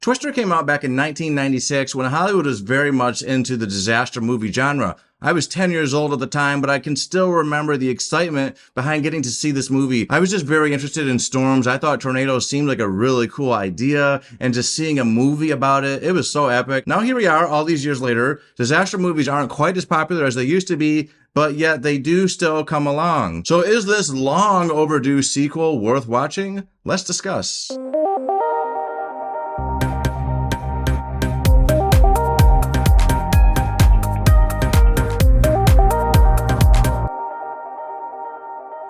Twister came out back in 1996 when Hollywood was very much into the disaster movie genre. I was 10 years old at the time, but I can still remember the excitement behind getting to see this movie. I was just very interested in storms. I thought tornadoes seemed like a really cool idea, and just seeing a movie about it, it was so epic. Now here we are, all these years later. Disaster movies aren't quite as popular as they used to be, but yet they do still come along. So is this long overdue sequel worth watching? Let's discuss.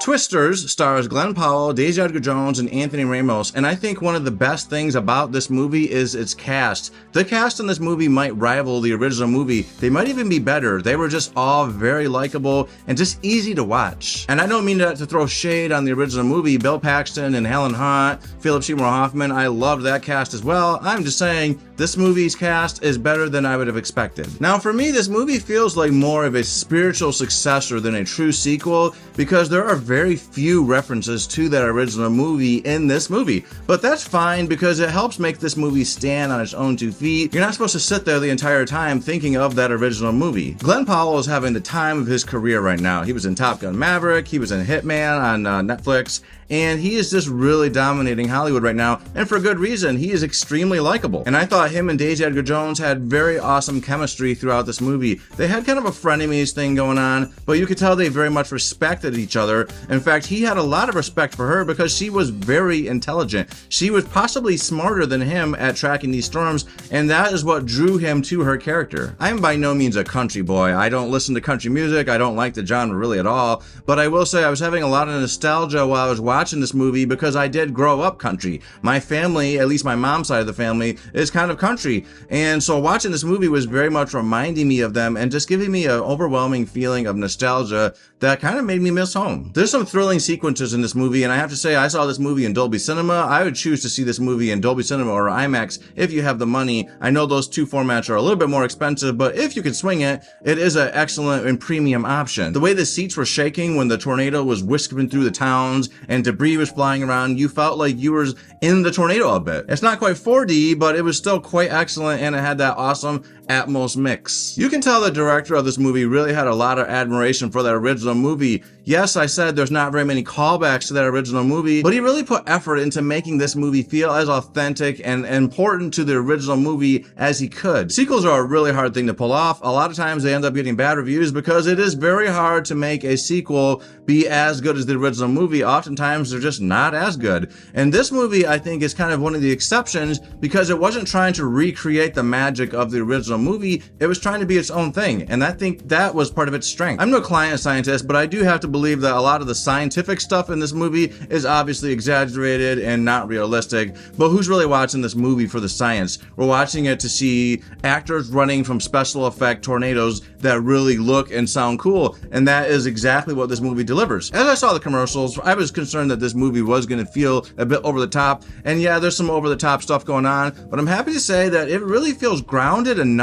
Twisters stars Glen Powell, Daisy Edgar-Jones, and Anthony Ramos, and I think one of the best things about this movie is its cast. The cast in this movie might rival the original movie. They might even be better. They were just all very likable and just easy to watch. And I don't mean that to throw shade on the original movie. Bill Paxton and Helen Hunt, Philip Seymour Hoffman, I loved that cast as well. I'm just saying this movie's cast is better than I would have expected. Now for me, this movie feels like more of a spiritual successor than a true sequel, because there are very few references to that original movie in this movie. But that's fine, because it helps make this movie stand on its own 2 feet. You're not supposed to sit there the entire time thinking of that original movie. Glen Powell is having the time of his career right now. He was in Top Gun Maverick, he was in Hitman on Netflix, and he is just really dominating Hollywood right now, and for good reason. He is extremely likable. And I thought him and Daisy Edgar-Jones had very awesome chemistry throughout this movie. They had kind of a frenemies thing going on, but you could tell they very much respected each other. In fact, he had a lot of respect for her because she was very intelligent. She was possibly smarter than him at tracking these storms, and that is what drew him to her character. I am by no means a country boy. I don't listen to country music. I don't like the genre really at all, but I will say I was having a lot of nostalgia while I was watching this movie because I did grow up country. My family, at least my mom's side of the family, is kind of country, and so watching this movie was very much reminding me of them and just giving me an overwhelming feeling of nostalgia that kind of made me miss home. There's some thrilling sequences in this movie, and I have to say I saw this movie in Dolby Cinema. I would choose to see this movie in Dolby Cinema or IMAX if you have the money. I know those two formats are a little bit more expensive, but if you can swing it, it is an excellent and premium option. The way the seats were shaking when the tornado was whisking through the towns and debris was flying around, you felt like you were in the tornado a bit. It's not quite 4D, but it was still quite excellent, and it had that awesome Atmos mix. You can tell the director of this movie really had a lot of admiration for that original movie. Yes, I said there's not very many callbacks to that original movie, but he really put effort into making this movie feel as authentic and important to the original movie as he could. Sequels are a really hard thing to pull off. A lot of times they end up getting bad reviews because it is very hard to make a sequel be as good as the original movie. Oftentimes they're just not as good. And this movie, I think, is kind of one of the exceptions because it wasn't trying to recreate the magic of the original movie. It was trying to be its own thing, and I think that was part of its strength. I'm no climate scientist, but I do have to believe that a lot of the scientific stuff in this movie is obviously exaggerated and not realistic, but who's really watching this movie for the science? We're watching it to see actors running from special effect tornadoes that really look and sound cool, and that is exactly what this movie delivers. As I saw the commercials, I was concerned that this movie was going to feel a bit over the top, and yeah, there's some over the top stuff going on, but I'm happy to say that it really feels grounded enough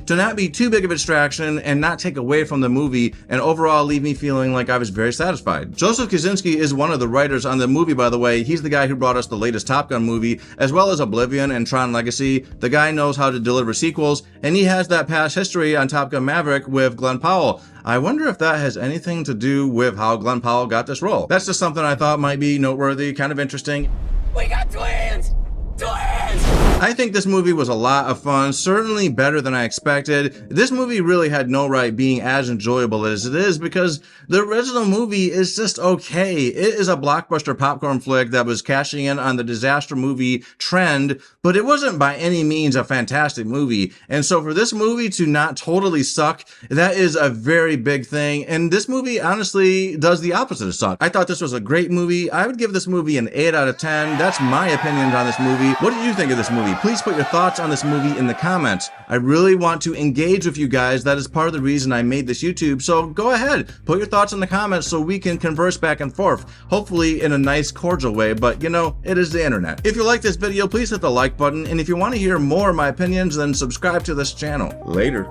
to not be too big of a distraction and not take away from the movie, and overall leave me feeling like I was very satisfied. Joseph Kosinski is one of the writers on the movie, by the way. He's the guy who brought us the latest Top Gun movie, as well as Oblivion and Tron Legacy. The guy knows how to deliver sequels, and he has that past history on Top Gun Maverick with Glen Powell. I wonder if that has anything to do with how Glen Powell got this role. That's just something I thought might be noteworthy, kind of interesting. We got twins! Twins! I think this movie was a lot of fun, certainly better than I expected. This movie really had no right being as enjoyable as it is because the original movie is just okay. It is a blockbuster popcorn flick that was cashing in on the disaster movie trend, but it wasn't by any means a fantastic movie. And so for this movie to not totally suck, that is a very big thing. And this movie honestly does the opposite of suck. I thought this was a great movie. I would give this movie an 8 out of 10. That's my opinions on this movie. What did you think of this movie? Please put your thoughts on this movie in the comments. I really want to engage with you guys. That is part of the reason I made this YouTube. So go ahead, put your thoughts in the comments so we can converse back and forth, hopefully in a nice, cordial way, but you know, it is the internet. If you like this video, please hit the like button, and if you want to hear more of my opinions, then subscribe to this channel. Later.